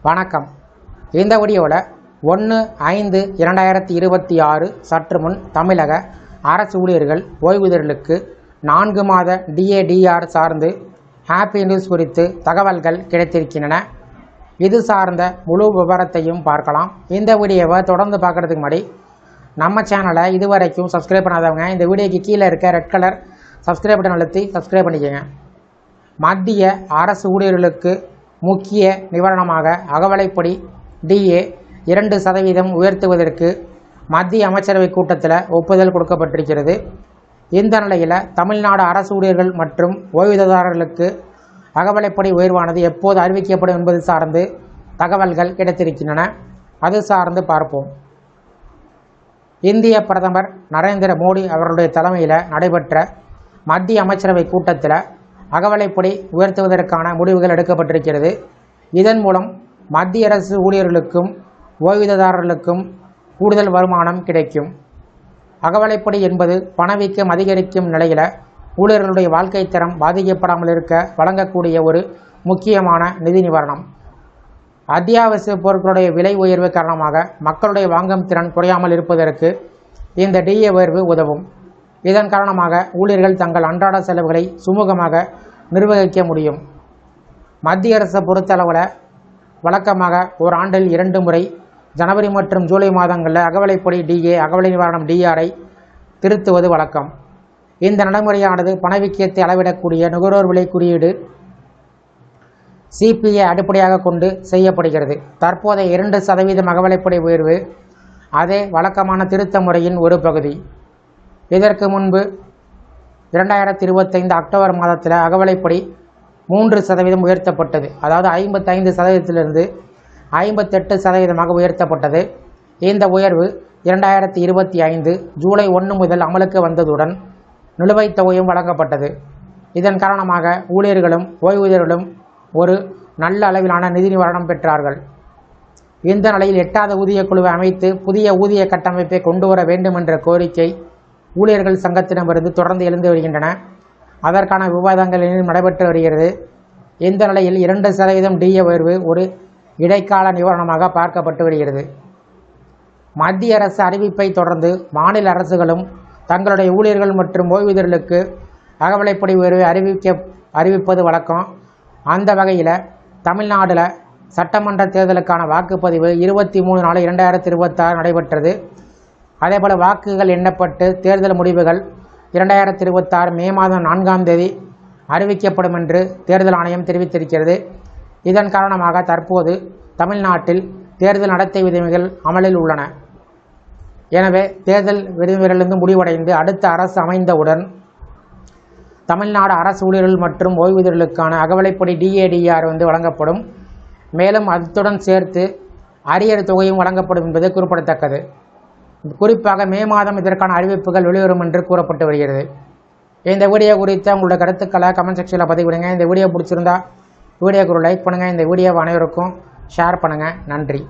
வணக்கம். இந்த வீடியோவில் 1/5/2026 சற்று முன் தமிழக அரசு ஊழியர்கள் ஓய்வூதியர்களுக்கு 4 மாத DADR சார்ந்து ஹாப்பி நியூஸ் குறித்து தகவல்கள் கிடைத்திருக்கின்றன. இது சார்ந்த முழு விவரத்தையும் பார்க்கலாம். இந்த வீடியோவை தொடர்ந்து பார்க்குறதுக்கு முன்னாடி நம்ம சேனலை இதுவரைக்கும் சப்ஸ்கிரைப் பண்ணாதவங்க இந்த வீடியோக்கு கீழே இருக்க ரெட் கலர் சப்ஸ்கிரைப் பட்டன் அழுத்தி சப்ஸ்கிரைப் பண்ணிக்கோங்க. மத்திய அரசு ஊழியர்களுக்கு முக்கிய நிவாரணமாக அகவிலைப்படி DA 2% உயர்த்துவதற்கு மத்திய அமைச்சரவை கூட்டத்தில் ஒப்புதல் கொடுக்கப்பட்டிருக்கிறது. இந்த நிலையில் தமிழ்நாடு அரசு ஊழியர்கள் மற்றும் ஓய்வூதியதாரர்களுக்கு அகவிலைப்படி உயர்வானது எப்போது அறிவிக்கப்படும் என்பது சார்ந்து தகவல்கள் கிடைத்திருக்கின்றன. அது சார்ந்து பார்ப்போம். இந்திய பிரதமர் நரேந்திர மோடி அவர்களுடைய தலைமையில் நடைபெற்ற மத்திய அமைச்சரவை கூட்டத்தில் அகவிலைப்படி உயர்த்துவதற்கான முடிவுகள் எடுக்கப்பட்டிருக்கிறது. இதன் மூலம் மத்திய அரசு ஊழியர்களுக்கும் ஓய்வூதியதாரர்களுக்கும் கூடுதல் வருமானம் கிடைக்கும். அகவிலைப்படி என்பது பணவீக்கம் அதிகரிக்கும் நிலையில் ஊழியர்களுடைய வாழ்க்கை தரம் பாதிக்கப்படாமல் இருக்க வழங்கக்கூடிய ஒரு முக்கியமான நிதி நிவாரணம். அத்தியாவசிய பொருட்களுடைய விலை உயர்வு காரணமாக மக்களுடைய வாங்கும் திறன் குறையாமல் இருப்பதற்கு இந்த DA உயர்வு உதவும். இதன் காரணமாக ஊழியர்கள் தங்கள் அன்றாட செலவுகளை சுமூகமாக நிர்வகிக்க முடியும். மத்திய அரசை பொறுத்தளவில் வழக்கமாக ஒரு ஆண்டில் 2 முறை ஜனவரி மற்றும் ஜூலை மாதங்களில் அகவிலைப்படி DA அகவிலை நிவாரணம் DRஐ திருத்துவது வழக்கம். இந்த நடைமுறையானது பணவீக்கத்தை அளவிடக்கூடிய நுகர்வோர் விலை குறியீடு CPI அடிப்படையாக கொண்டு செய்யப்படுகிறது. தற்போதைய 2% அகவிலைப்படி உயர்வு அதே வழக்கமான திருத்த முறையின் ஒரு பகுதி. இதற்கு முன்பு 2025 அக்டோபர் மாதத்தில் அகவிலைப்படி 3% உயர்த்தப்பட்டது. அதாவது 55%லிருந்து 58% உயர்த்தப்பட்டது. இந்த உயர்வு 2025 ஜூலை 1 முதல் அமலுக்கு வந்ததுடன் நிலுவைத் தொகையும் வழங்கப்பட்டது. இதன் காரணமாக ஊழியர்களும் ஓய்வூதியர்களும் ஒரு நல்ல அளவிலான நிதி நிவாரணம் பெற்றார்கள். இந்த நிலையில் 8வது ஊதிய குழுவை அமைத்து புதிய ஊதிய கட்டமைப்பை கொண்டு வர வேண்டும் என்ற கோரிக்கை ஊழியர்கள் சங்கத்திடமிருந்து தொடர்ந்து எழுந்து வருகின்றன. அதற்கான விவாதங்கள் நடைபெற்று வருகிறது. இந்த நிலையில் 2% DA உயர்வு ஒரு இடைக்கால நிவாரணமாக பார்க்கப்பட்டு வருகிறது. மத்திய அரசு அறிவிப்பை தொடர்ந்து மாநில அரசுகளும் தங்களுடைய ஊழியர்கள் மற்றும் ஓய்வூதியர்களுக்கு அகவிலைப்படி உயர்வை அறிவிப்பது வழக்கம். அந்த வகையில் தமிழ்நாட்டில் சட்டமன்ற தேர்தலுக்கான வாக்குப்பதிவு 23/4/2026 நடைபெற்றது. அதேபோல் வாக்குகள் எண்ணப்பட்டு தேர்தல் முடிவுகள் 2026 மே மாதம் 4ஆம் தேதி அறிவிக்கப்படும் என்று தேர்தல் ஆணையம் தெரிவித்திருக்கிறது. இதன் காரணமாக தற்போது தமிழ்நாட்டில் தேர்தல் நடத்தை விதிமுறைகள் அமலில் உள்ளன. எனவே தேர்தல் விதிமுறைகளிலிருந்து முடிவடைந்து அடுத்த அரசு அமைந்தவுடன் தமிழ்நாடு அரசு ஊழியர்கள் மற்றும் ஓய்வூதியர்களுக்கான அகவிலைப்படி DADR வழங்கப்படும். மேலும் அத்துடன் சேர்த்து அரியர் தொகையும் வழங்கப்படும் என்பது குறிப்பிடத்தக்கது. குறிப்பாக மே மாதம் இதற்கான அறிவிப்புகள் வெளிவரும் என்று கூறப்பட்டு வருகிறது. இந்த வீடியோ குறித்த உங்களோட கருத்துக்களை கமெண்ட் செக்ஷனில் பதிவிடுங்க. இந்த வீடியோ பிடிச்சிருந்தா வீடியோக்கு ஒரு லைக் பண்ணுங்கள். இந்த வீடியோவை அனைவருக்கும் ஷேர் பண்ணுங்கள். நன்றி.